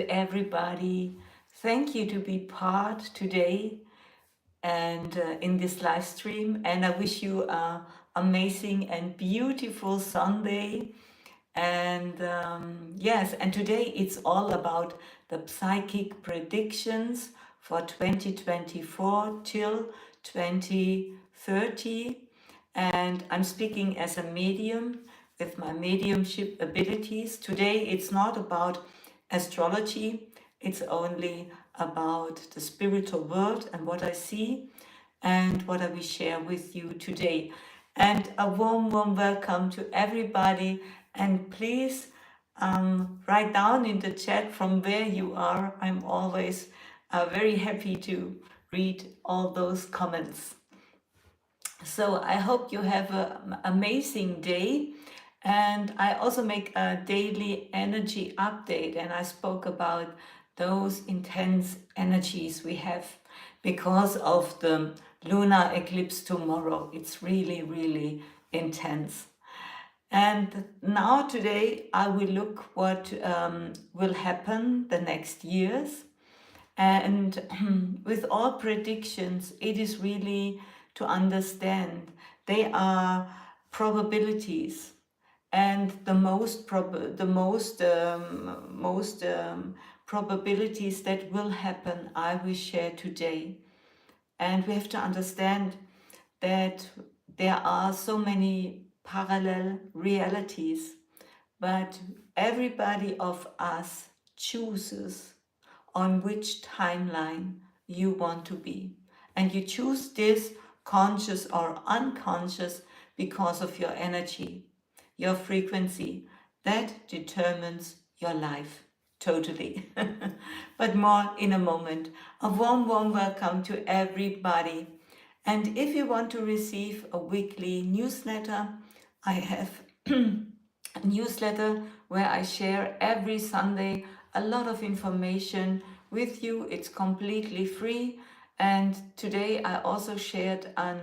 Everybody, thank you to be part today and in this live stream, and I wish you a amazing and beautiful Sunday. And yes, and today it's all about the psychic predictions for 2024 till 2030. And I'm speaking as a medium with my mediumship abilities. Today it's not about astrology, it's only about the spiritual world and what I see and what I will share with you today. And a warm welcome to everybody. And please write down in the chat from where you are. I'm always very happy to read all those comments. So I hope you have an amazing day. And I also make a daily energy update, and I spoke about those intense energies we have because of the lunar eclipse tomorrow. It's really intense. And now today I will look what will happen the next years. And with all predictions, it is really to understand they are probabilities, and the most probabilities that will happen, I will share today. And we have to understand that there are so many parallel realities, but everybody of us chooses on which timeline you want to be. And you choose this conscious or unconscious because of your energy, your frequency. That determines your life totally. But more in a moment. A warm welcome to everybody. And if you want to receive a weekly newsletter, I have a newsletter where I share every Sunday a lot of information with you. It's completely free. And today I also shared a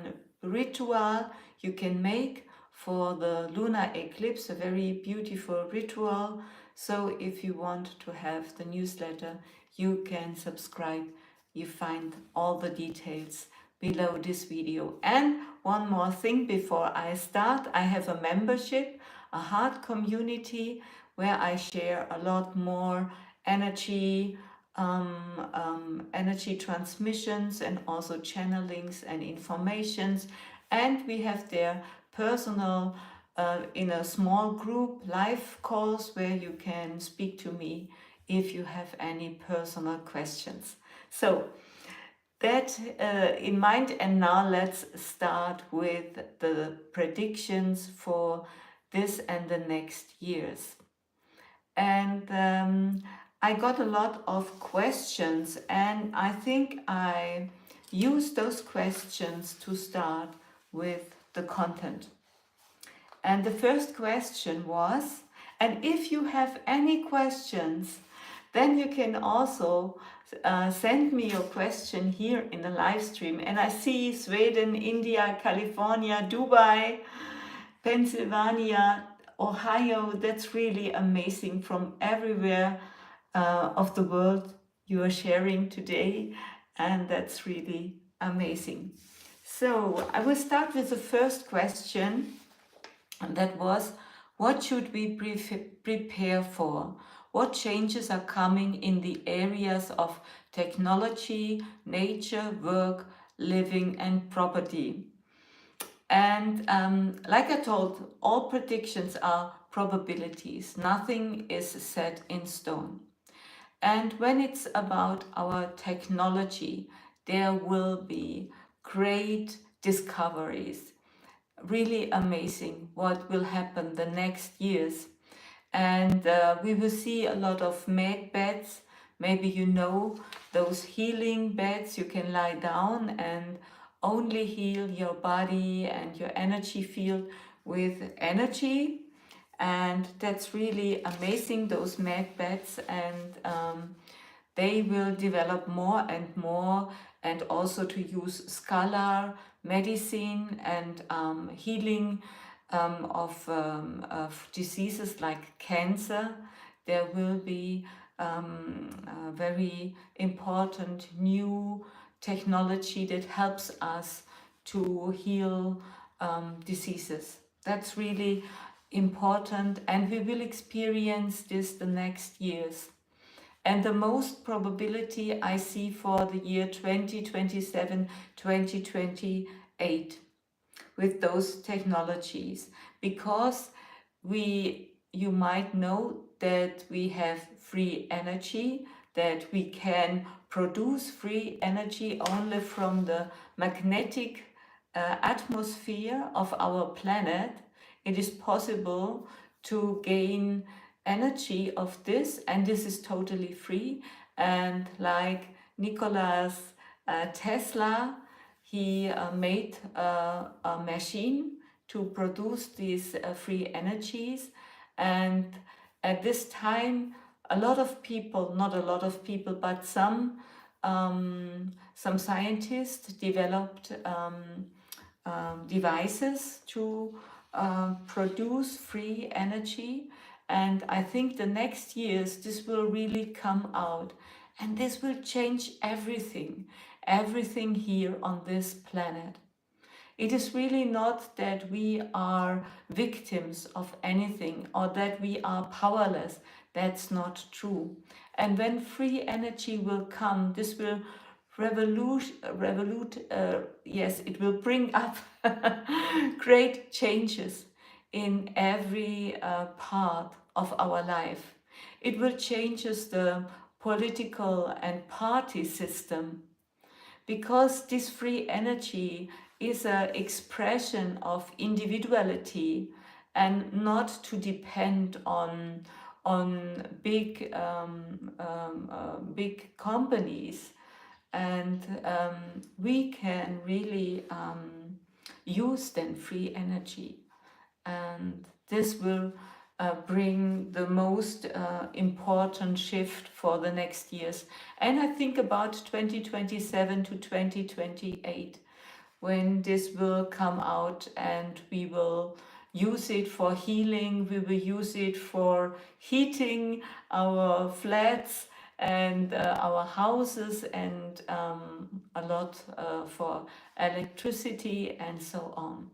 ritual you can make for the lunar eclipse, a very beautiful ritual. So if you want to have the newsletter, you can subscribe. You find all the details below this video. And one more thing before I start, I have a membership, a heart community, where I share a lot more energy, energy transmissions, and also channelings and informations. And we have there personal, in a small group, live calls where you can speak to me if you have any personal questions. So that in mind, and now let's start with the predictions for this and the next years. And I got a lot of questions, and I think I use those questions to start with the content. And the first question was, and if you have any questions, then you can also send me your question here in the live stream. And I see Sweden, India, California, Dubai, Pennsylvania, Ohio. That's really amazing. From everywhere of the world you are sharing today, and that's really amazing. So I will start with the first question, and that was, what should we prepare for? What changes are coming in the areas of technology, nature, work, living, and property? And like I told, all predictions are probabilities. Nothing is set in stone. And when it's about our technology, there will be great discoveries. Really amazing what will happen the next years. And we will see a lot of med beds. Maybe you know those healing beds. You can lie down and only heal your body and your energy field with energy. And that's really amazing, those med beds. And they will develop more and more, and also to use scalar medicine and healing of diseases like cancer. There will be very important new technology that helps us to heal diseases. That's really important, and we will experience this the next years. And the most probability I see for the year 2027, 2028 with those technologies, because you might know that we have free energy, that we can produce free energy only from the magnetic atmosphere of our planet. It is possible to gain energy of this, and this is totally free. And like Nicholas Tesla, he made a machine to produce these free energies. And at this time, a lot of people, not a lot of people, but some scientists developed devices to produce free energy. And I think the next years this will really come out, and this will change everything here on this planet. It is really not that we are victims of anything or that we are powerless. That's not true. And when free energy will come, this will yes, it will bring up great changes in every part of our life. It will change the political and party system, because this free energy is an expression of individuality and not to depend on big companies. And we can really use then free energy, and this will bring the most important shift for the next years. And I think about 2027 to 2028, when this will come out, and we will use it for healing, we will use it for heating our flats and our houses, and a lot for electricity and so on.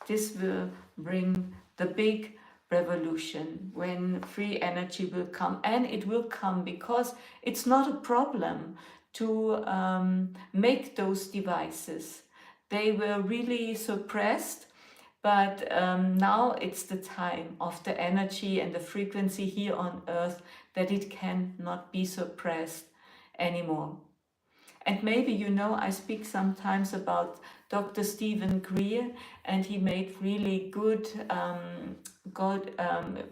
This will bring the big revolution when free energy will come, and it will come because it's not a problem to make those devices. They were really suppressed, but now it's the time of the energy and the frequency here on Earth that it cannot be suppressed anymore. And maybe you know, I speak sometimes about Dr. Stephen Greer, and he made really good, God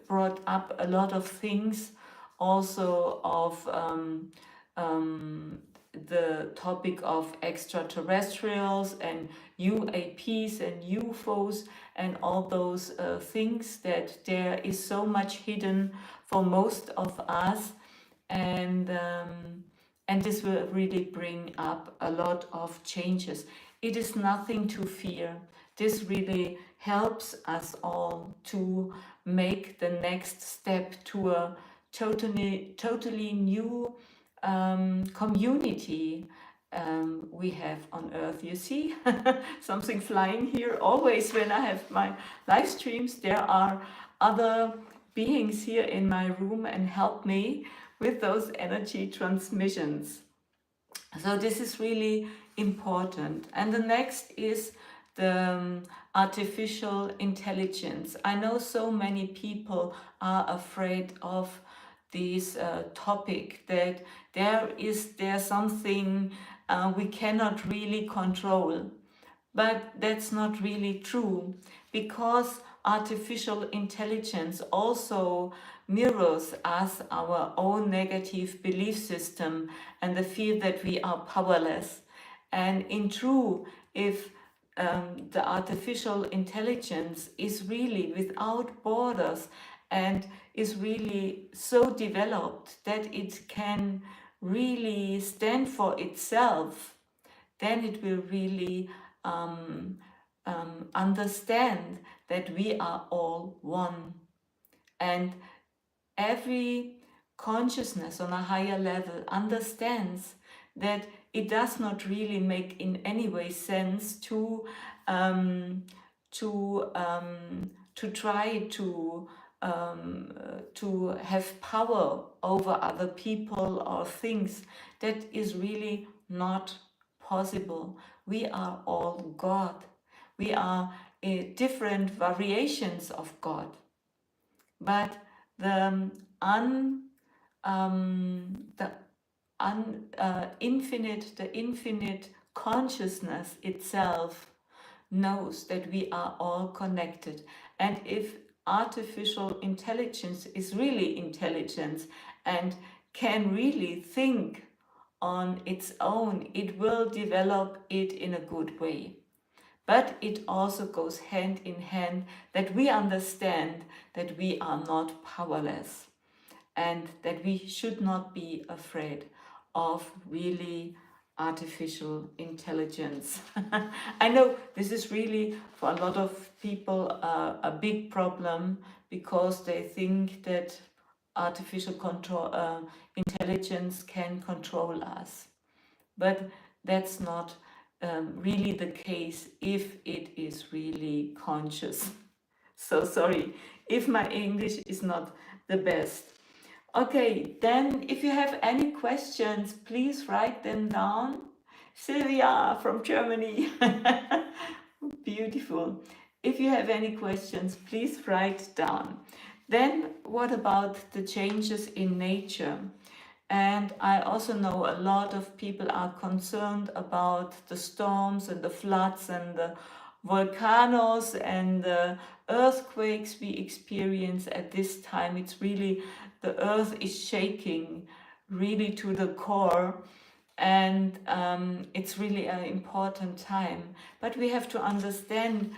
brought up a lot of things, also of the topic of extraterrestrials and UAPs and UFOs and all those things, that there is so much hidden for most of us. And this will really bring up a lot of changes. It is nothing to fear. This really helps us all to make the next step to a totally new community we have on Earth. You see something flying here. Always when I have my live streams, there are other beings here in my room and help me with those energy transmissions. So this is really important. And the next is the artificial intelligence. I know so many people are afraid of this topic, that there's something we cannot really control. But that's not really true, because artificial intelligence also mirrors us, our own negative belief system, and the fear that we are powerless. And in true, if the artificial intelligence is really without borders and is really so developed that it can really stand for itself, then it will really understand that we are all one. And every consciousness on a higher level understands that it does not really make in any way sense um, to try to have power over other people or things. That is really not possible. We are all God. We are different variations of God. But the the infinite consciousness itself knows that we are all connected. And if artificial intelligence is really intelligence and can really think on its own, it will develop it in a good way. But it also goes hand in hand that we understand that we are not powerless and that we should not be afraid of really artificial intelligence. I know this is really for a lot of people a big problem because they think that artificial intelligence can control us. But that's not really the case if it is really conscious. So sorry if my English is not the best. Okay, then if you have any questions, please write them down. Sylvia from Germany. Beautiful. If you have any questions, please write down. Then what about the changes in nature? And I also know a lot of people are concerned about the storms and the floods and the volcanoes and the earthquakes we experience at this time. It's really, the earth is shaking really to the core, and it's really an important time. But we have to understand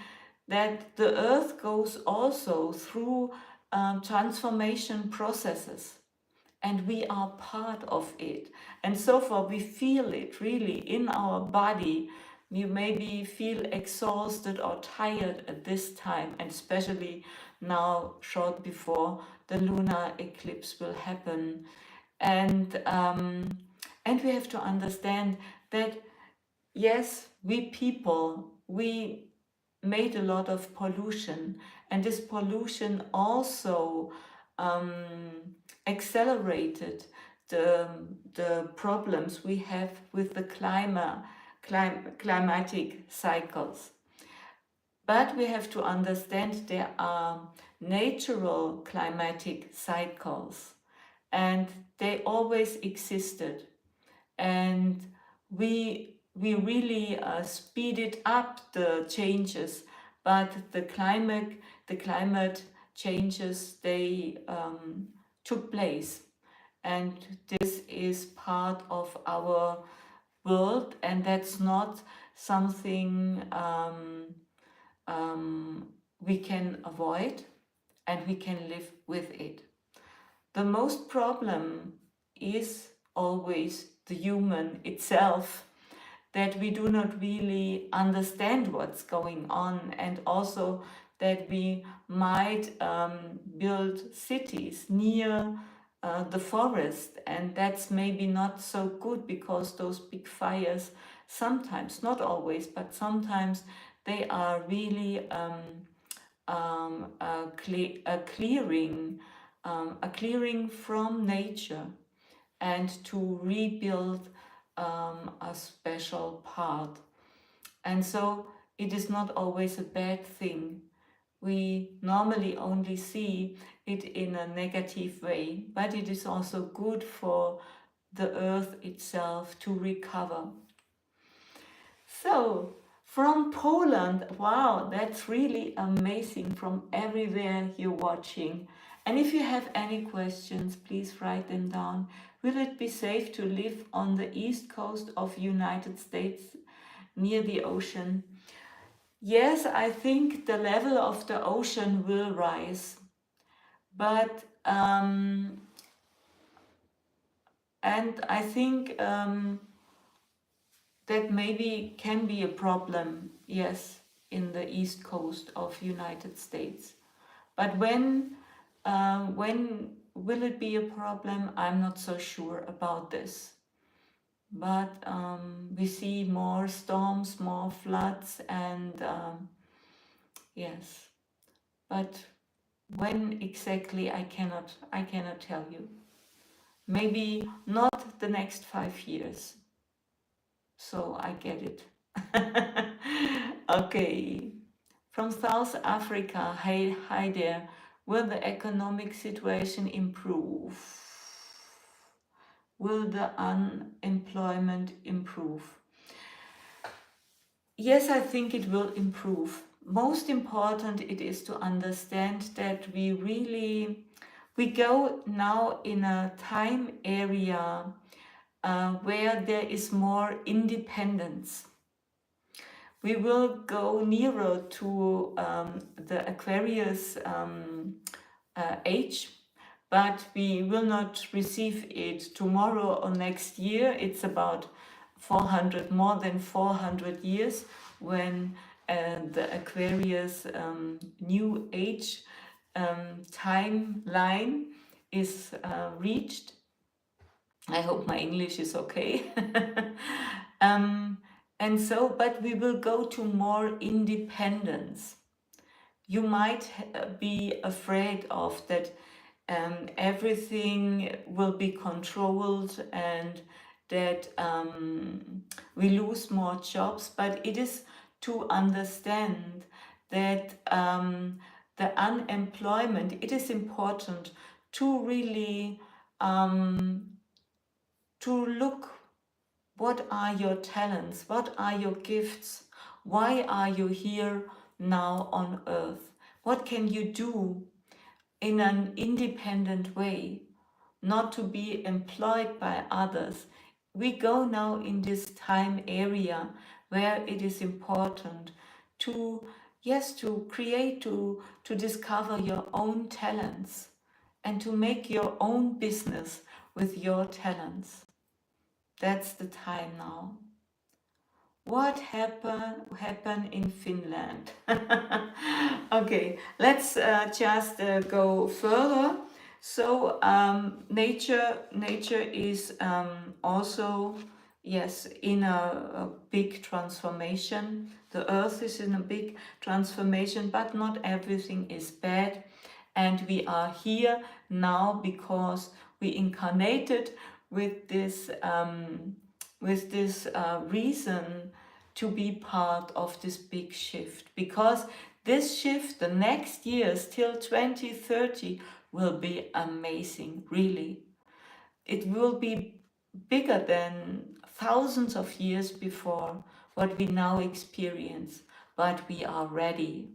that the earth goes also through transformation processes, and we are part of it. And so far we feel it really in our body. You maybe feel exhausted or tired at this time, and especially now short before the lunar eclipse will happen. And we have to understand that yes, we people, we made a lot of pollution, and this pollution also accelerated the problems we have with the climatic cycles. But we have to understand there are natural climatic cycles, and they always existed. And we really speeded up the changes, but the climate changes, they took place, and this is part of our world, and that's not something we can avoid, and we can live with it. The most problem is always the human itself, that we do not really understand what's going on, and also that we might build cities near the forest, and that's maybe not so good because those big fires sometimes, not always, but sometimes they are really a clearing from nature, and to rebuild a special part. And so it is not always a bad thing. We normally only see it in a negative way, but it is also good for the earth itself to recover. So, from Poland, wow, that's really amazing, from everywhere you're watching. And if you have any questions, please write them down. Will it be safe to live on the east coast of United States near the ocean? Yes, I think the level of the ocean will rise, but and I think that maybe can be a problem, yes, in the east coast of United States. But when will it be a problem? I'm not so sure about this. But we see more storms, more floods, and yes. But when exactly, I cannot tell you. Maybe not the next 5 years. So I get it. Okay. From South Africa, hi there. Will the economic situation improve? Will the unemployment improve? Yes, I think it will improve. Most important, it is to understand that we go now in a time area where there is more independence. We will go nearer to the Aquarius age, but we will not receive it tomorrow or next year. It's about more than 400 years when the Aquarius new age timeline is reached. I hope my English is okay. And so, but we will go to more independence. You might be afraid of that everything will be controlled and that we lose more jobs, but it is to understand that the unemployment, it is important to really to look what are your talents, what are your gifts, why are you here now on earth, what can you do in an independent way, not to be employed by others. We go now in this time area where it is important to, yes, to create, to discover your own talents and to make your own business with your talents. That's the time now. What happen in Finland? Okay, let's just go further. So nature is also, yes, in a big transformation. The earth is in a big transformation, but not everything is bad. And we are here now because we incarnated with this reason to be part of this big shift, because this shift the next years till 2030 will be amazing. Really, it will be bigger than thousands of years before what we now experience, but we are ready.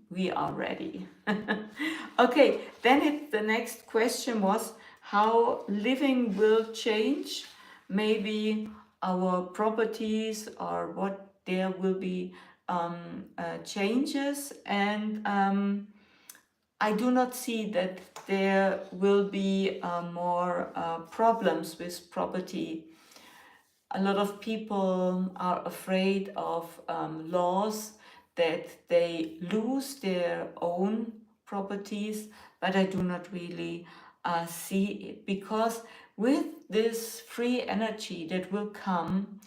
Okay, then the next question was how living will change. Maybe our properties, or what there will be changes, and I do not see that there will be more problems with property. A lot of people are afraid of laws, that they lose their own properties, but I do not really see it, because with this free energy that will come,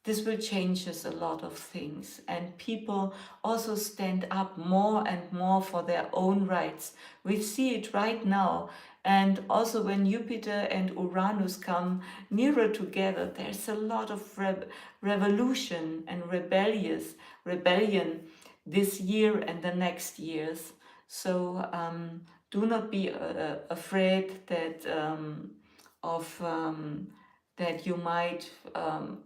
this will change us a lot of things, and people also stand up more and more for their own rights. We see it right now, and also when Jupiter and Uranus come nearer together, there's a lot of revolution and rebellion this year and the next years. So do not be afraid that that you might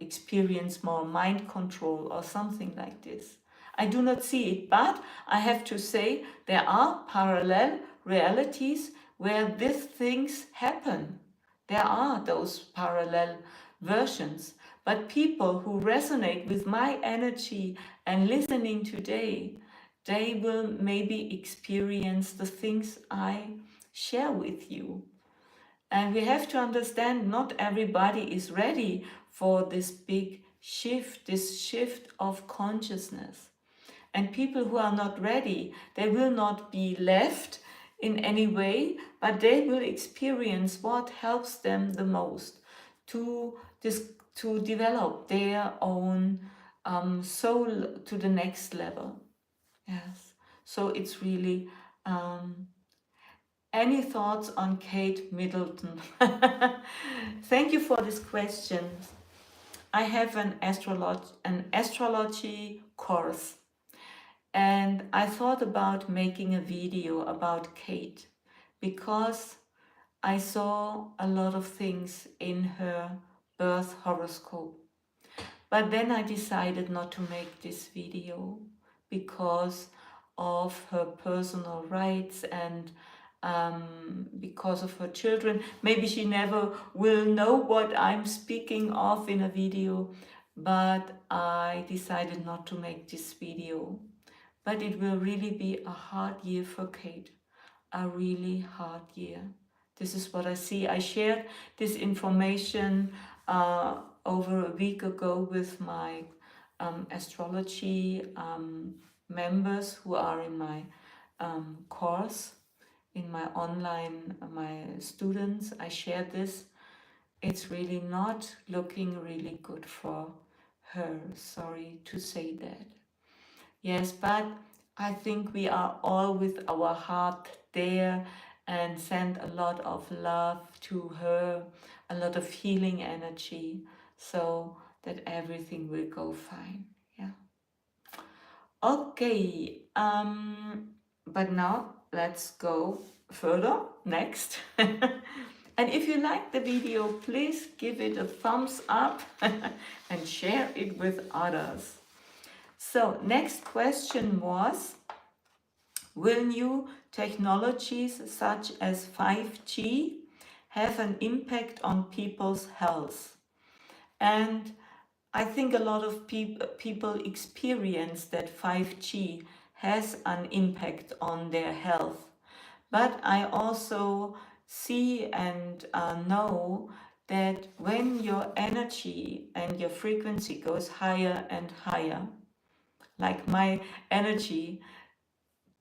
experience more mind control or something like this. I do not see it, but I have to say there are parallel realities where these things happen. There are those parallel versions, but people who resonate with my energy and listening today, they will maybe experience the things I share with you. And we have to understand not everybody is ready for this big shift, this shift of consciousness. And people who are not ready, they will not be left in any way, but they will experience what helps them the most to to develop their own soul to the next level. Yes. So it's really any thoughts on Kate Middleton? Thank you for this question. I have an astrology course, and I thought about making a video about Kate because I saw a lot of things in her birth horoscope. But then I decided not to make this video because of her personal rights and because of her children. Maybe she never will know what I'm speaking of in a video, but I decided not to make this video. But it will really be a hard year for Kate, a really hard year. This is what I see. I shared this information over a week ago with my astrology members who are in my course, in my online, my students. I shared this. It's really not looking really good for her. Sorry to say that. Yes, but I think we are all with our heart there and send a lot of love to her, a lot of healing energy, so that everything will go fine. Yeah. Okay. But now let's go further. Next. And if you like the video, please give it a thumbs up and share it with others. So next question was, will new technologies such as 5G have an impact on people's health? And I think a lot of people experience that 5G has an impact on their health. But I also see and know that when your energy and your frequency goes higher and higher, like my energy,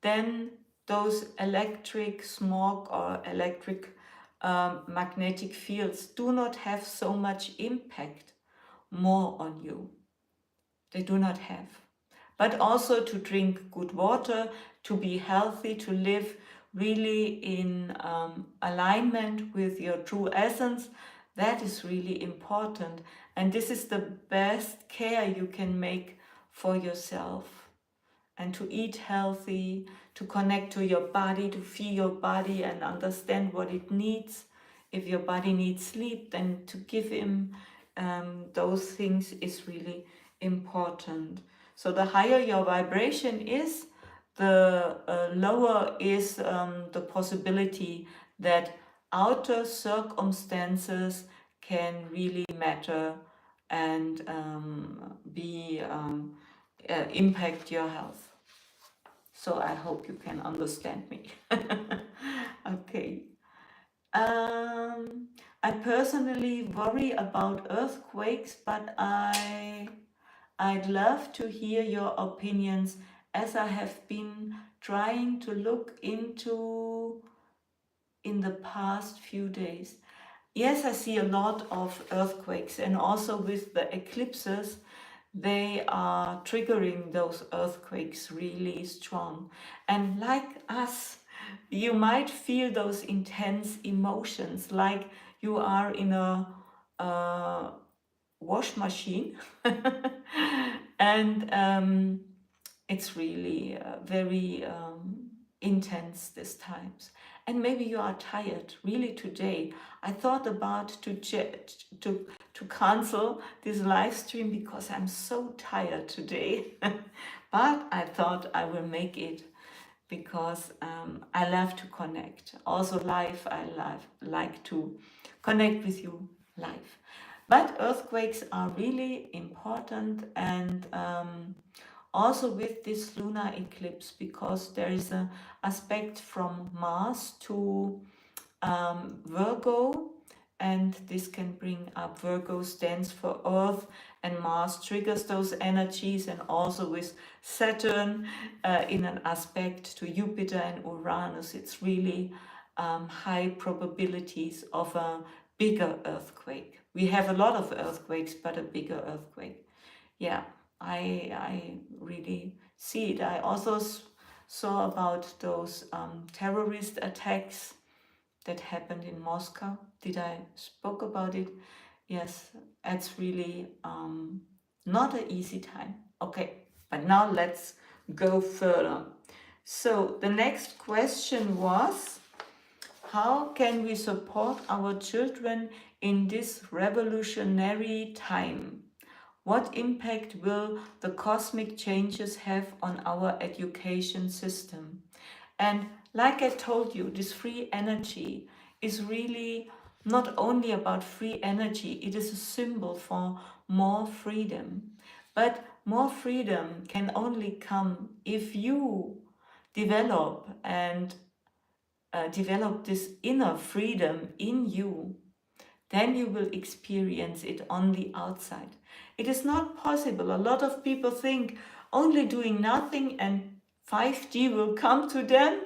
then those electric smog or electric magnetic fields do not have so much impact more on you. They do not have. But also to drink good water, to be healthy, to live really in alignment with your true essence, that is really important. And this is the best care you can make for yourself. And to eat healthy, to connect to your body, to feel your body and understand what it needs. If your body needs sleep, then to give him those things is really important. So the higher your vibration is, the lower is the possibility that outer circumstances can really matter and impact your health. So I hope you can understand me. Okay. I personally worry about earthquakes, but I'd love to hear your opinions, as I have been trying to look into in the past few days. Yes, I see a lot of earthquakes, and also with the eclipses, they are triggering those earthquakes really strong. And like us, you might feel those intense emotions, like you are in a wash machine. And it's really very intense these times. And maybe you are tired really today. I thought about to cancel this live stream because I'm so tired today. But I thought I will make it because I love to connect. Also live, like to connect with you live. But earthquakes are really important, and also with this lunar eclipse, because there is an aspect from Mars to Virgo, and this can bring up. Virgo stands for Earth, and Mars triggers those energies, and also with Saturn in an aspect to Jupiter and Uranus, it's really high probabilities of a bigger earthquake. We have a lot of earthquakes, but a bigger earthquake. Yeah, I really see it. I also saw about those terrorist attacks that happened in Moscow. Did I spoke about it? Yes, it's really not an easy time. Okay, but now let's go further. So the next question was, how can we support our children in this revolutionary time? What impact will the cosmic changes have on our education system? And like I told you, this free energy is really not only about free energy, it is a symbol for more freedom. But more freedom can only come if you develop and develop this inner freedom in you. Then you will experience it on the outside. It is not possible. A lot of people think only doing nothing and 5D will come to them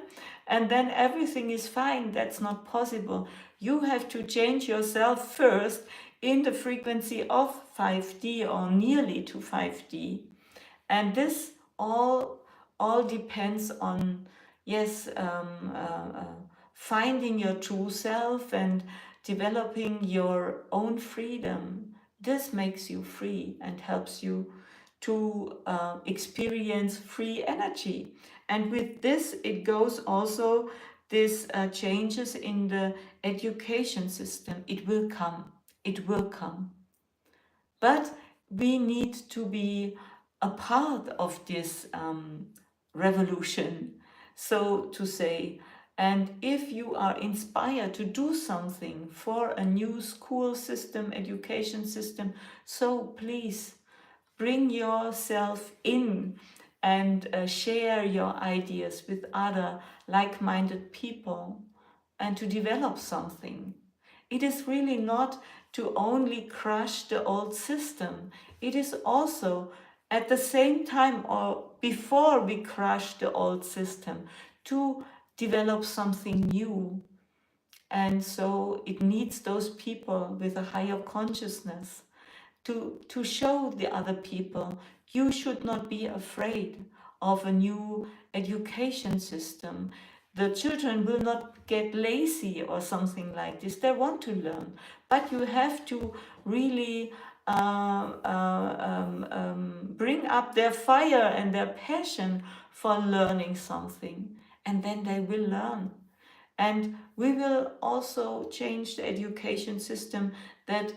and then everything is fine. That's not possible. You have to change yourself first in the frequency of 5D or nearly to 5D. And this all depends on, yes, finding your true self and developing your own freedom. This makes you free and helps you to experience free energy. And with this, it goes also this changes in the education system. It will come. It will come. But we need to be a part of this revolution, so to say. And if you are inspired to do something for a new school system, education system, so please bring yourself in and share your ideas with other like-minded people and to develop something. It is really not to only crush the old system. It is also at the same time or before we crush the old system to develop something new. And so it needs those people with a higher consciousness to show the other people, you should not be afraid of a new education system. The children will not get lazy or something like this. They want to learn, but you have to really bring up their fire and their passion for learning something, and then they will learn. And we will also change the education system that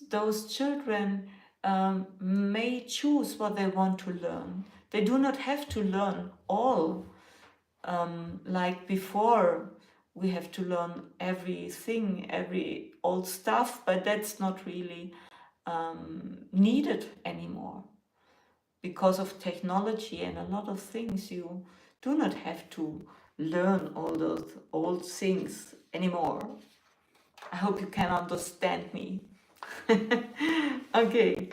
those children may choose what they want to learn. They do not have to learn all like before. We have to learn everything, every old stuff, but that's not really needed anymore because of technology and a lot of things. You do not have to learn all those old things anymore. I hope you can understand me. Okay.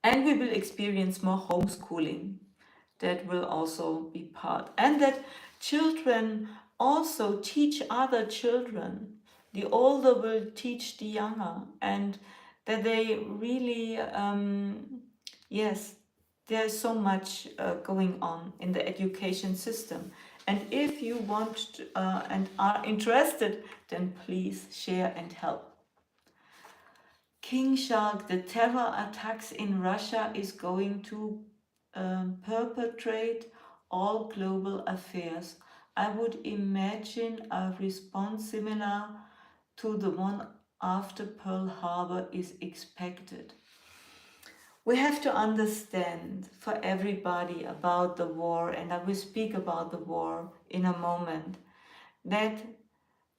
And we will experience more homeschooling. That will also be part. And that children also teach other children. The older will teach the younger. And that they really, yes, there's so much going on in the education system. And if you want to, and are interested, then please share and help. King Shark, the terror attacks in Russia is going to perpetrate all global affairs. I would imagine a response similar to the one after Pearl Harbor is expected. We have to understand for everybody about the war, and I will speak about the war in a moment, that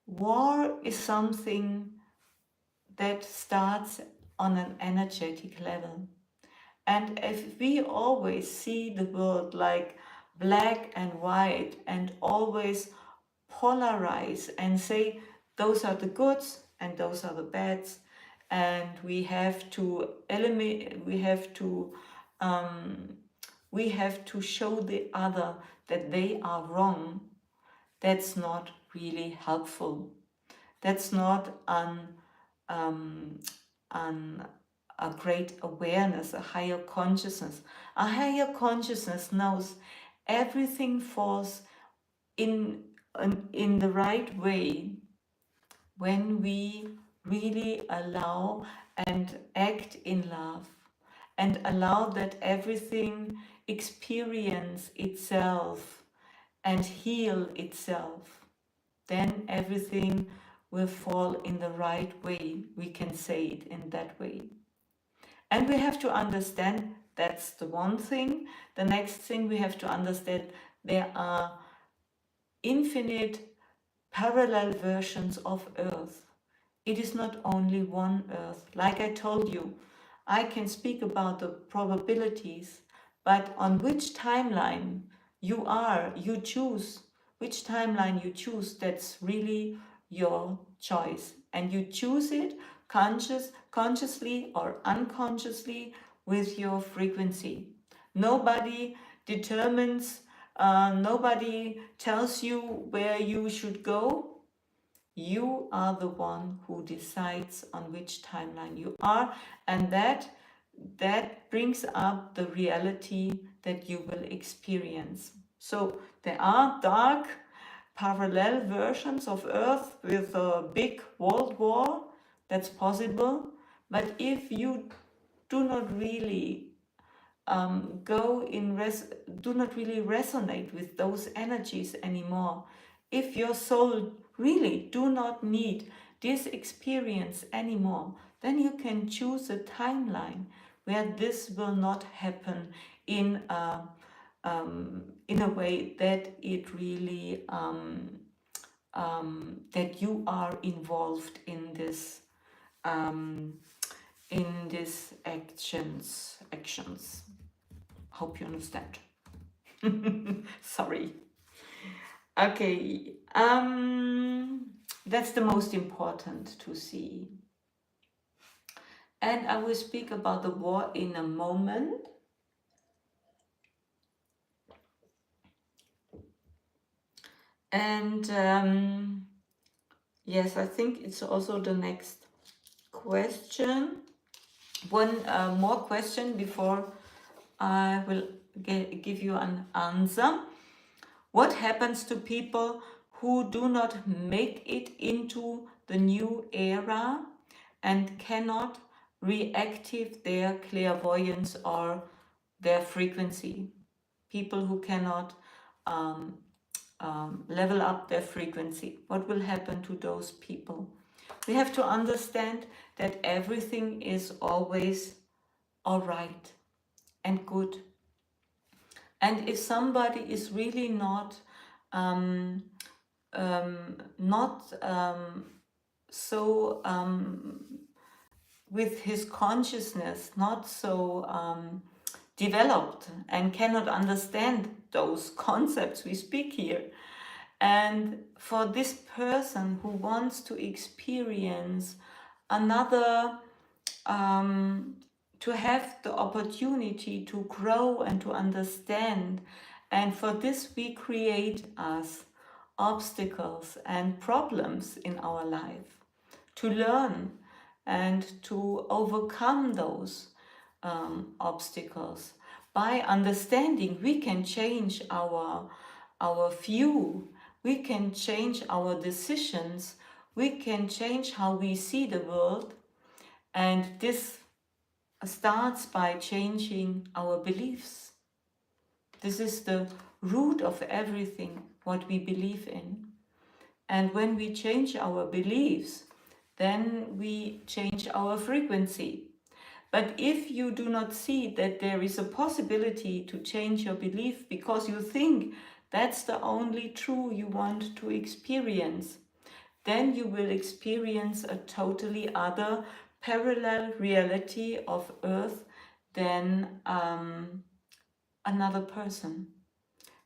war is something that starts on an energetic level. And if we always see the world like black and white and always polarize and say those are the goods, and those are the bads, and we have to eliminate, we have to show the other that they are wrong. That's not really helpful. That's not um, a great awareness, a higher consciousness. A higher consciousness knows everything falls in, in the right way when we really allow and act in love and allow that everything experience itself and heal itself, then everything will fall in the right way. We can say it in that way. And we have to understand that's the one thing. The next thing we have to understand, there are infinite parallel versions of Earth. It is not only one Earth. Like I told you, I can speak about the probabilities, but on which timeline you choose. Which timeline you choose, that's really your choice. And you choose it consciously or unconsciously with your frequency. Nobody determines, nobody tells you where you should go. You are the one who decides on which timeline you are, and that brings up the reality that you will experience. So there are dark parallel versions of Earth with a big world war. That's possible. But if you do not really do not really resonate with those energies anymore, if your soul really do not need this experience anymore, then you can choose a timeline where this will not happen in a way that it really that you are involved in this actions. Hope you understand. Sorry. Okay, that's the most important to see. And I will speak about the war in a moment. And yes, I think it's also the next question. One more question before I will give you an answer. What happens to people who do not make it into the new era and cannot reactive their clairvoyance or their frequency? People who cannot level up their frequency. What will happen to those people? We have to understand that everything is always all right and good. And if somebody is really not so with his consciousness not so developed and cannot understand those concepts we speak here, and for this person who wants to experience another to have the opportunity to grow and to understand, and for this we create us obstacles and problems in our life to learn and to overcome those obstacles. By understanding, we can change our view, we can change our decisions, we can change how we see the world, and this starts by changing our beliefs. This is the root of everything, what we believe in. And when we change our beliefs, then we change our frequency. But if you do not see that there is a possibility to change your belief because you think that's the only true you want to experience, then you will experience a totally other parallel reality of Earth than another person.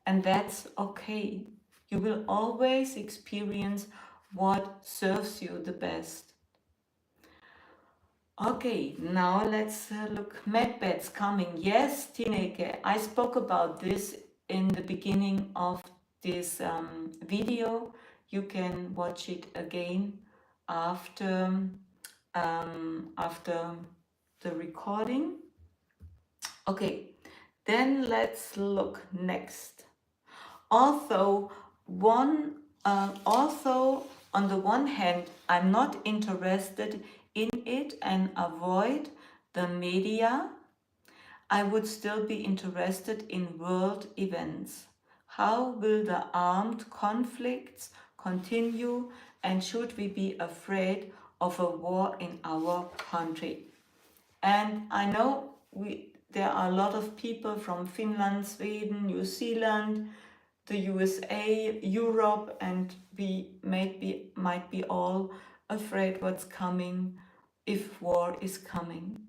And that's okay. You will always experience what serves you the best. Okay, now let's look. Medbeds coming. Yes, Tineke, I spoke about this in the beginning of this video. You can watch it again after after the recording. Okay, then let's look next. Although although on the one hand I'm not interested in it and avoid the media, I would still be interested in world events. How will the armed conflicts continue, and should we be afraid of a war in our country? And I know there are a lot of people from Finland, Sweden, New Zealand, the USA, Europe, and we might be all afraid what's coming if war is coming.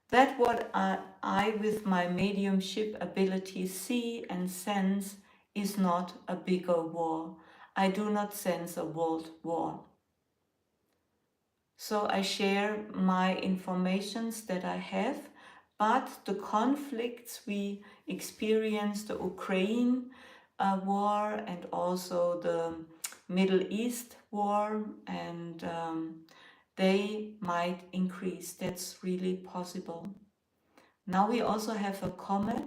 That what I with my mediumship ability see and sense is not a bigger war. I do not sense a world war. So I share my informations that I have, but the conflicts we experience, the Ukraine war and also the Middle East war, and they might increase. That's really possible. Now we also have a comet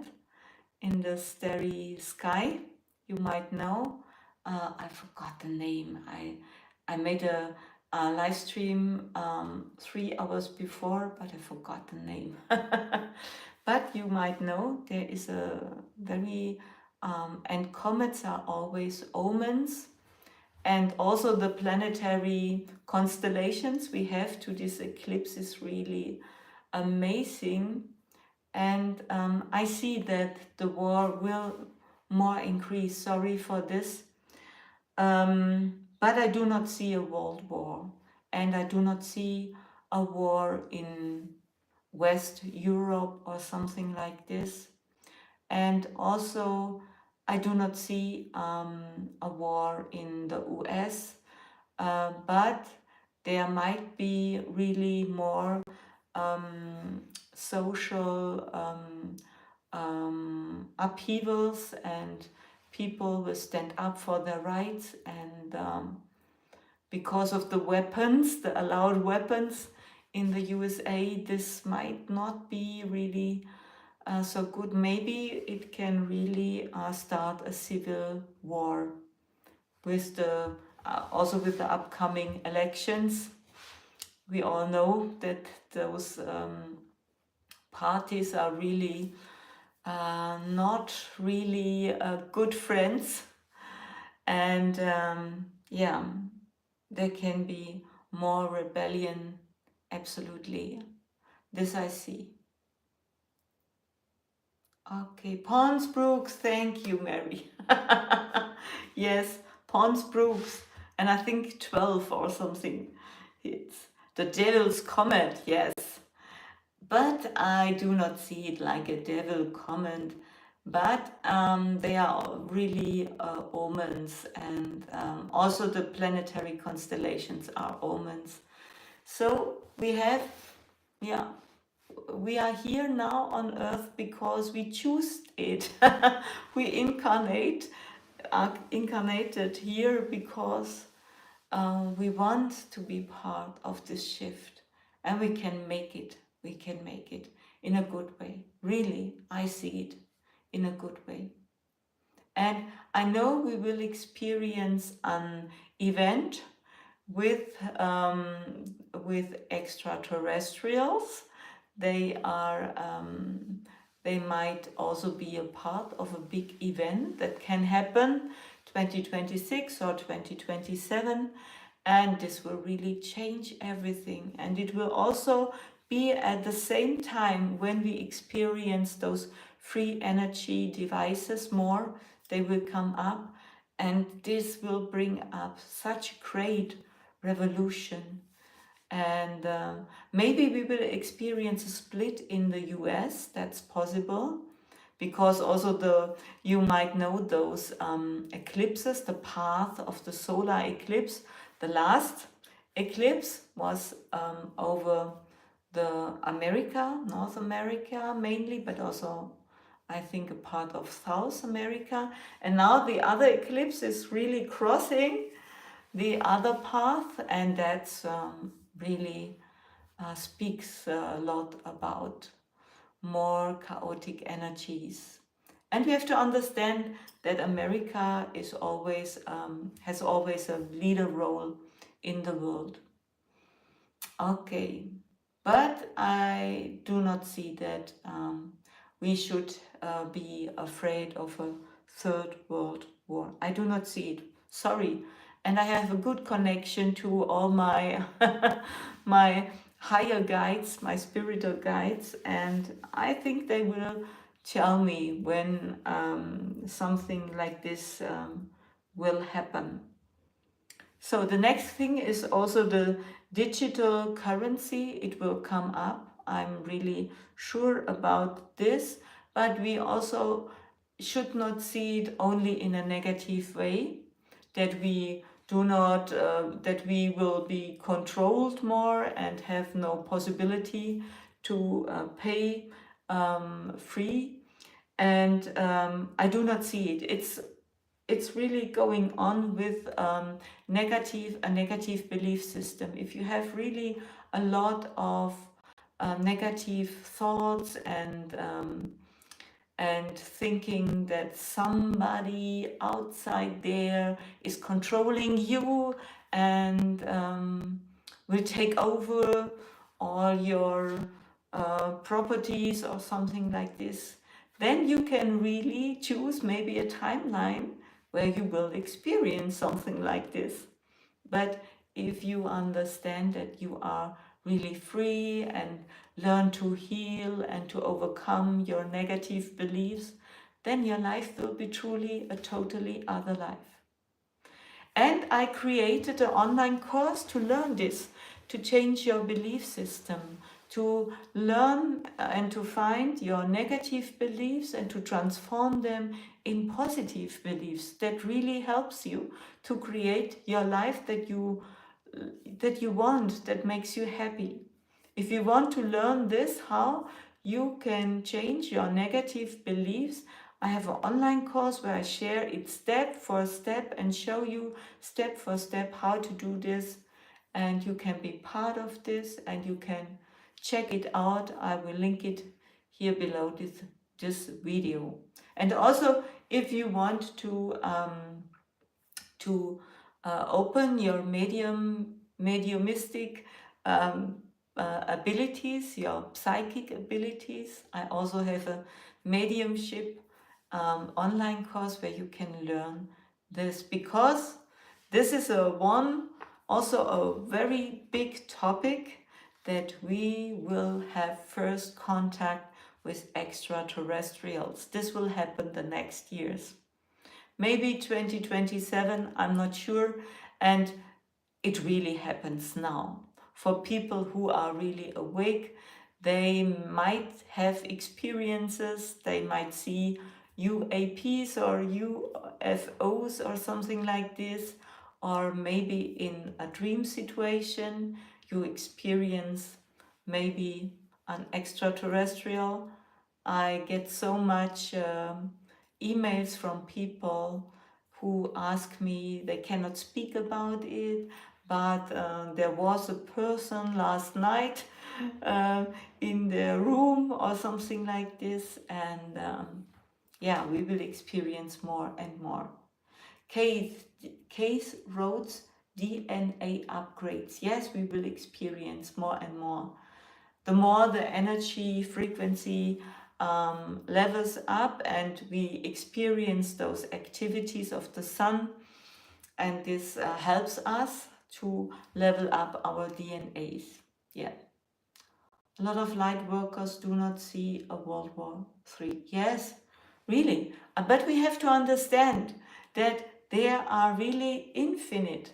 in the starry sky. You might know. I forgot the name. I made a live stream 3 hours before, but I forgot the name. But you might know there is a very and comets are always omens, and also the planetary constellations we have to this eclipse is really amazing. And I see that the war will more increase. Sorry for this. But I do not see a world war. And I do not see a war in West Europe or something like this. And also, I do not see a war in the US. But there might be really more social upheavals, and people will stand up for their rights, and because of the weapons, the allowed weapons in the USA, this might not be really so good. Maybe it can really start a civil war with the also with the upcoming elections. We all know that those parties are really not really good friends, and yeah, there can be more rebellion. Absolutely, this I see. Okay, Pons Brooks, thank you, Mary. Yes, Pons Brooks, and I think 12 or something. It's the Devil's Comet, yes. But I do not see it like a devil comment, but they are really omens, and also the planetary constellations are omens. So we have, yeah, we are here now on Earth because we choose it. We are incarnated here because we want to be part of this shift, and we can make it. We can make it in a good way. Really, I see it in a good way. And I know we will experience an event with extraterrestrials. They are they might also be a part of a big event that can happen 2026 or 2027, and this will really change everything. And it will also be at the same time when we experience those free energy devices more, they will come up, and this will bring up such great revolution. And maybe we will experience a split in the US. That's possible, because also you might know those eclipses, the path of the solar eclipse. The last eclipse was over North America mainly, but also I think a part of South America. And now the other eclipse is really crossing the other path, and that's really speaks a lot about more chaotic energies. And we have to understand that America is always has always a leader role in the world. Okay, but I do not see that we should be afraid of a third world war. I do not see it. Sorry. And I have a good connection to all my my higher guides, my spiritual guides, and I think they will tell me when something like this will happen. So the next thing is also the digital currency. It will come up. I'm really sure about this, but we also should not see it only in a negative way, that we do not, that we will be controlled more and have no possibility to pay free. And I do not see it. It's really going on with a negative belief system. If you have really a lot of negative thoughts and thinking that somebody outside there is controlling you and will take over all your properties or something like this, then you can really choose maybe a timeline where you will experience something like this. But if you understand that you are really free and learn to heal and to overcome your negative beliefs, then your life will be truly a totally other life. And I created an online course to learn this, to change your belief system, to learn and to find your negative beliefs and to transform them in positive beliefs. That really helps you to create your life that you want, that makes you happy. If you want to learn this, how you can change your negative beliefs, I have an online course where I share it step for step and show you step for step how to do this, and you can be part of this and you can check it out. I will link it here below this video. And also, if you want to open your mediumistic abilities, your psychic abilities, I also have a mediumship online course where you can learn this, because this is also a very big topic, that we will have first contact with extraterrestrials. This will happen the next years. Maybe 2027, I'm not sure, and it really happens now. For people who are really awake, they might have experiences, they might see UAPs or UFOs or something like this, or maybe in a dream situation you experience maybe an extraterrestrial. I get so much emails from people who ask me, they cannot speak about it, but there was a person last night in the room or something like this, and yeah, we will experience more and more. Case Roads DNA upgrades. Yes, we will experience more and more. The more the energy frequency levels up and we experience those activities of the sun, and this helps us to level up our DNAs. Yeah. A lot of light workers do not see a World War III. Yes, really. But we have to understand that there are really infinite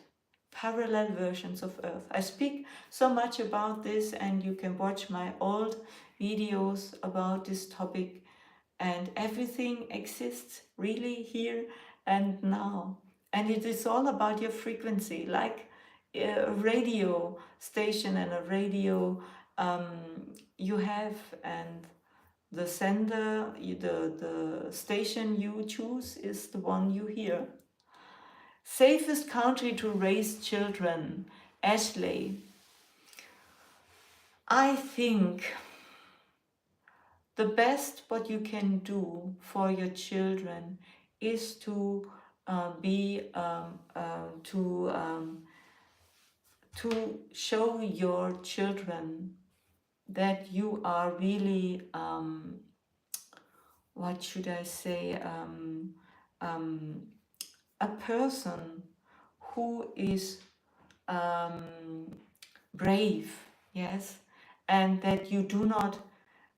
parallel versions of Earth. I speak so much about this, and you can watch my old videos about this topic, and everything exists really here and now. And it is all about your frequency, like a radio station and a radio you have, and the sender, the station you choose is the one you hear. Safest country to raise children, Ashley. I think the best what you can do for your children is to to show your children that you are really what should I say, a person who is brave, yes, and that you do not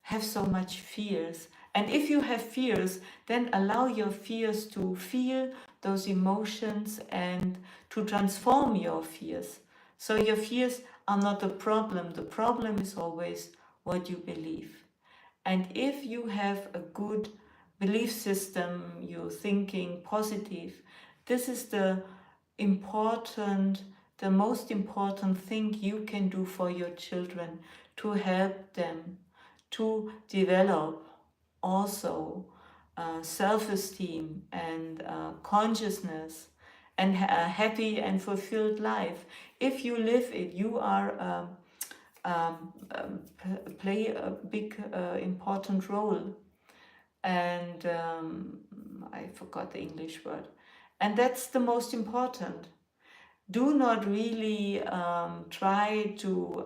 have so much fears. And if you have fears, then allow your fears to feel those emotions and to transform your fears. So your fears are not the problem is always what you believe. And if you have a good belief system, you're thinking positive, this is the most important thing you can do for your children, to help them to develop also self-esteem and consciousness and a happy and fulfilled life. If you live it, you are play a big important role. And I forgot the English word. And that's the most important. Do not really try to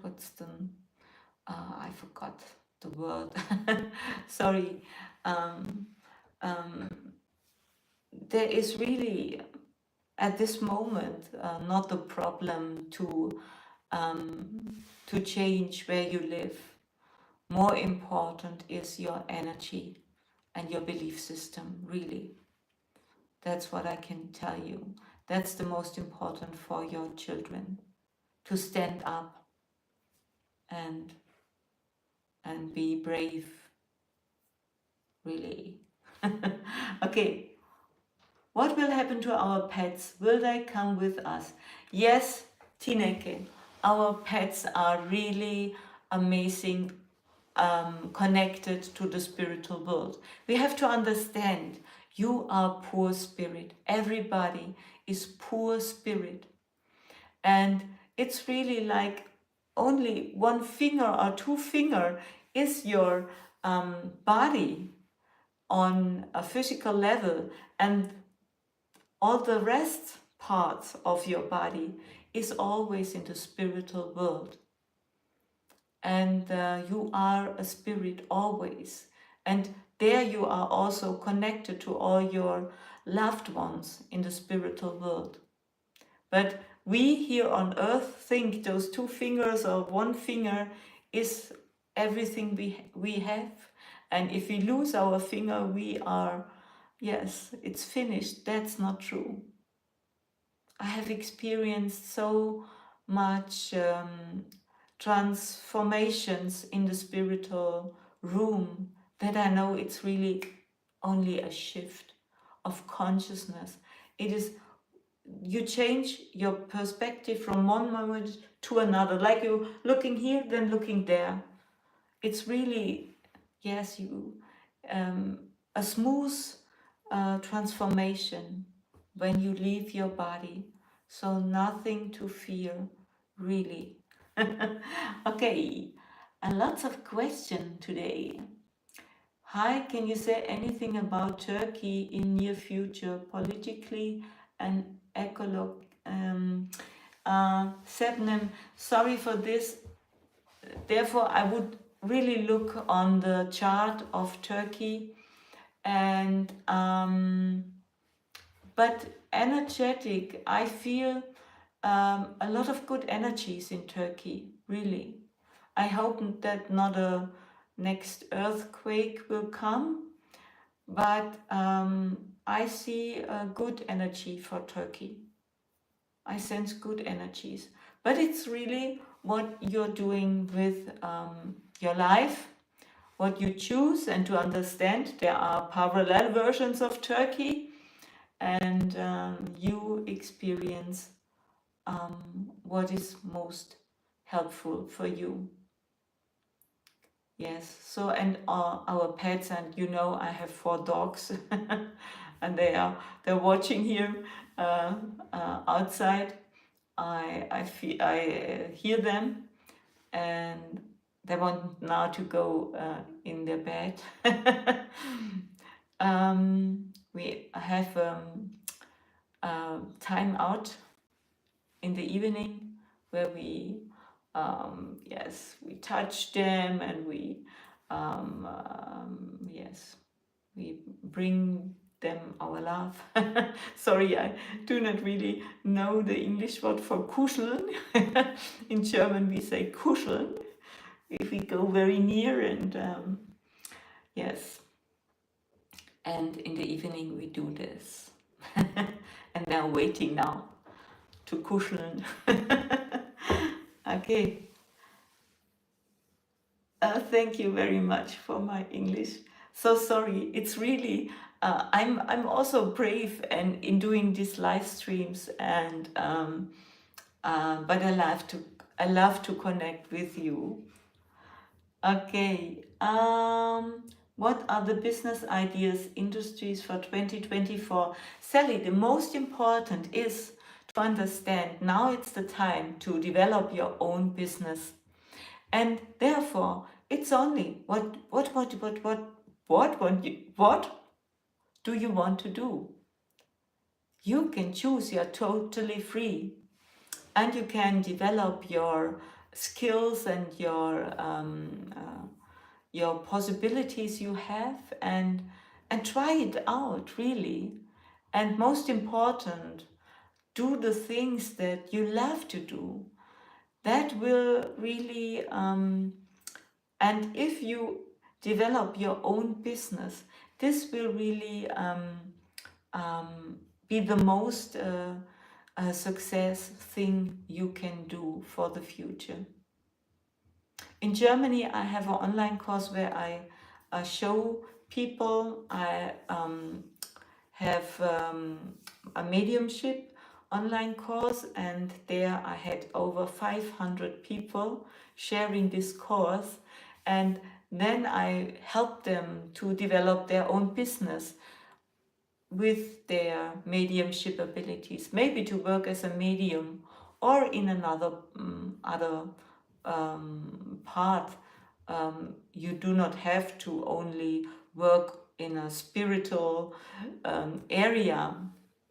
what's the I forgot the word. Sorry. Um, um, there is really at this moment not the problem to change where you live. More important is your energy and your belief system, really. That's what I can tell you. That's the most important for your children, to stand up and be brave, really. Okay, what will happen to our pets? Will they come with us? Yes, Tineke, our pets are really amazing, connected to the spiritual world. We have to understand, you are poor spirit. Everybody is poor spirit. And it's really like only one finger or two finger is your body on a physical level, and all the rest parts of your body is always in the spiritual world. And you are a spirit always. And there you are also connected to all your loved ones in the spiritual world. But we here on earth think those two fingers or one finger is everything we have. And if we lose our finger, we are, yes, it's finished. That's not true. I have experienced so much transformations in the spiritual room that I know it's really only a shift of consciousness. It is, you change your perspective from one moment to another, like you looking here, then looking there. It's really, yes, a smooth transformation when you leave your body. So nothing to fear, really. Okay, and lots of questions today. Hi, can you say anything about Turkey in near future, politically and Sebnem, sorry for this. Therefore, I would really look on the chart of Turkey, and but energetic, I feel a lot of good energies in Turkey, really. I hope that not a next earthquake will come, but I see a good energy for Turkey. I sense good energies. But it's really what you're doing with your life, what you choose, and to understand there are parallel versions of Turkey. and you experience what is most helpful for you. Yes, so and our pets, and you know I have 4 dogs, and they're watching here uh, outside. I hear them, and they want now to go in their bed. We have time out in the evening where we yes, we touch them, and yes, we bring them our love. Sorry, I do not really know the English word for kuscheln. In German we say kuscheln if we go very near, and yes, and in the evening we do this. And they're waiting now to kuscheln. Okay. Thank you very much for my English. So sorry. It's really I'm also brave and in doing these live streams, and but I love to connect with you. Okay. What are the business ideas, industries for 2024? Sally, the most important is to understand now it's the time to develop your own business. And therefore, it's only what do you want to do? You can choose, you're totally free. And you can develop your skills and your possibilities you have, and try it out really. And most important, do the things that you love to do. That will really and if you develop your own business, this will really be the most success thing you can do for the future. In Germany, I have an online course where I show people. I have a mediumship online course, and there I had over 500 people sharing this course, and then I helped them to develop their own business with their mediumship abilities, maybe to work as a medium or in another other part. You do not have to only work in a spiritual area,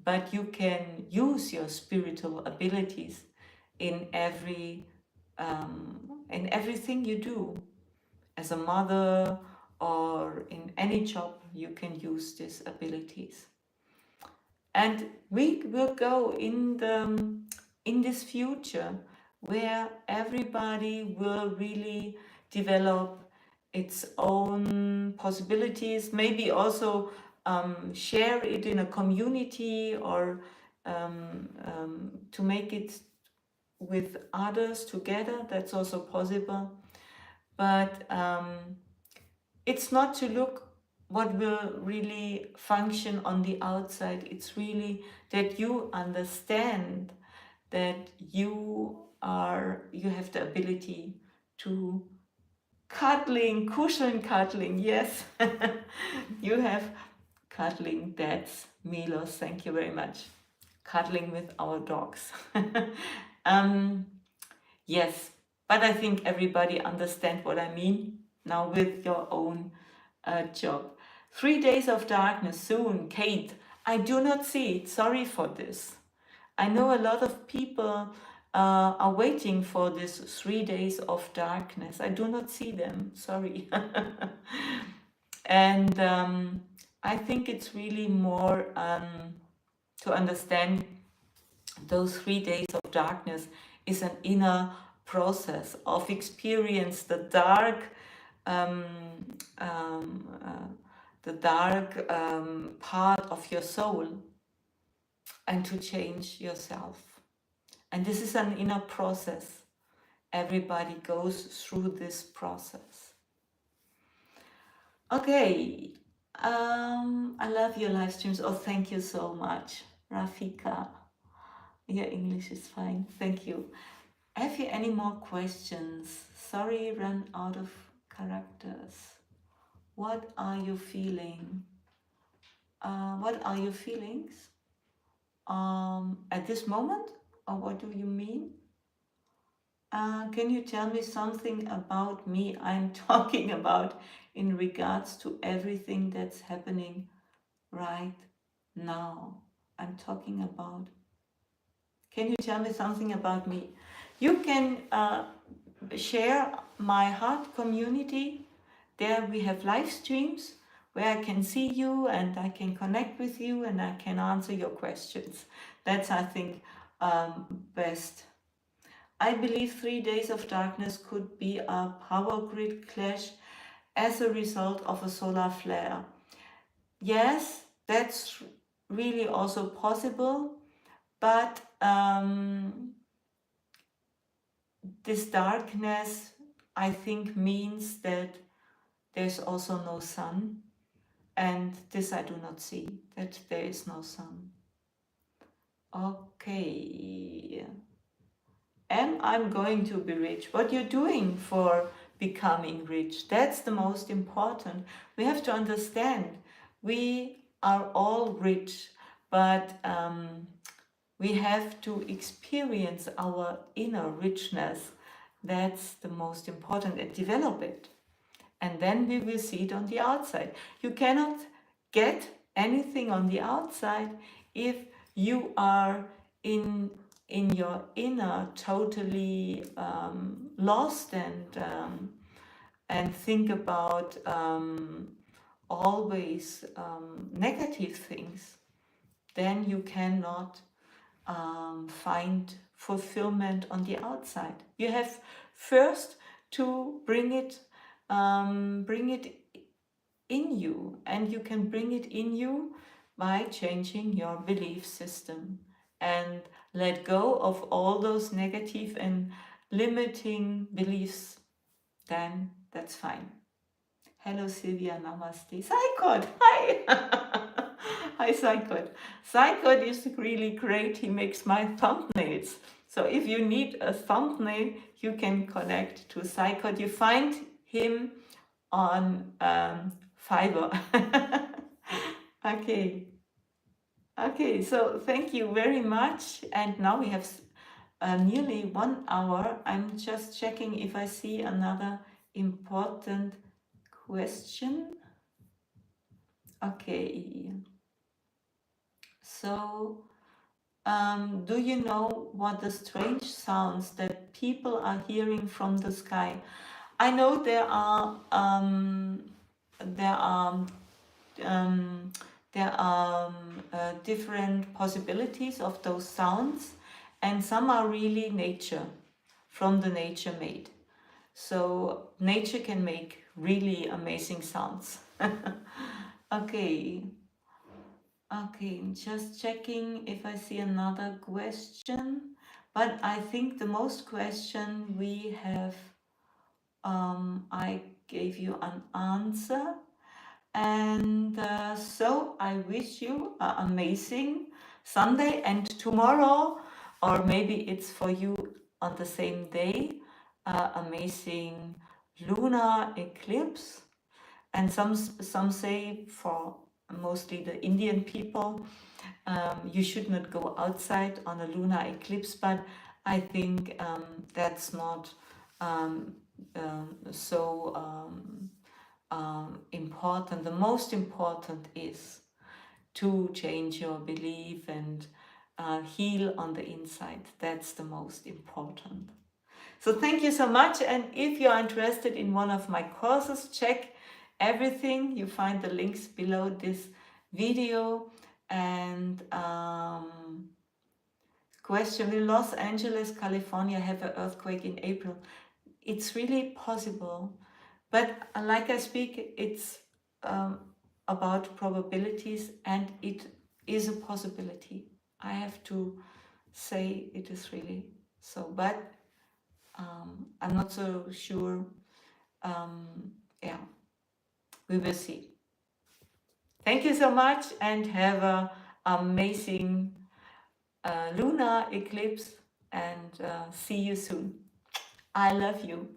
but you can use your spiritual abilities in everything you do. As a mother or in any job, you can use these abilities. And we will go in this future where everybody will really develop its own possibilities, maybe also share it in a community, or to make it with others together. That's also possible. But it's not to look what will really function on the outside. It's really that you understand that you have the ability to cuddling, yes. You have cuddling, that's Milos, thank you very much. Cuddling with our dogs. Yes, but I think everybody understands what I mean now with your own job. 3 days of darkness soon, Kate. I do not see it. Sorry for this. I know a lot of people are waiting for this 3 days of darkness. I do not see them. Sorry. And I think it's really more to understand those 3 days of darkness is an inner process of experience the dark um, part of your soul, and to change yourself. And this is an inner process. Everybody goes through this process. Okay, I love your live streams. Oh, thank you so much, Rafika. Your English is fine. Thank you. Have you any more questions? Sorry, ran out of characters. What are you feeling? What are your feelings at this moment? Or what do you mean? Can you tell me something about me? I'm talking about in regards to everything that's happening right now. I'm talking about. Can you tell me something about me? You can share my heart community. There we have live streams where I can see you and I can connect with you and I can answer your questions. That's, I think, best. I believe 3 days of darkness could be a power grid clash as a result of a solar flare. Yes, that's really also possible, but this darkness, I think, means that there's also no sun, and this I do not see, that there is no sun. Okay. Am I going to be rich? What you're doing for becoming rich, that's the most important. We have to understand we are all rich, but we have to experience our inner richness. That's the most important, and develop it. And then we will see it on the outside. You cannot get anything on the outside if you are in your inner totally lost and think about always negative things. Then you cannot find fulfillment on the outside. You have first to bring it in you, and you can bring it in you by changing your belief system and let go of all those negative and limiting beliefs. Then that's fine. Hello Sylvia, namaste. Saikot, hi! Hi Saikot. Saikot is really great, he makes my thumbnails. So if you need a thumbnail, you can connect to Saikot. You find him on Fiverr. Okay. Okay, so thank you very much. And now we have nearly 1 hour. I'm just checking if I see another important question. Okay. So, do you know what the strange sounds that people are hearing from the sky? I know there are different possibilities of those sounds, and some are really nature, from the nature made. So nature can make really amazing sounds. Okay. Okay, I'm just checking if I see another question, but I think the most question we have, I gave you an answer. And so I wish you an amazing Sunday, and tomorrow, or maybe it's for you on the same day, amazing lunar eclipse. And some say, for mostly the Indian people, you should not go outside on a lunar eclipse, but I think that's not so important. The most important is to change your belief and heal on the inside. That's the most important. So thank you so much. And if you're interested in one of my courses, check everything. You find the links below this video. And question, will Los Angeles, California have an earthquake in April? It's really possible. But like I speak, it's about probabilities, and it is a possibility. I have to say it is really so, but I'm not so sure. Yeah, we will see. Thank you so much and have a amazing lunar eclipse and see you soon. I love you.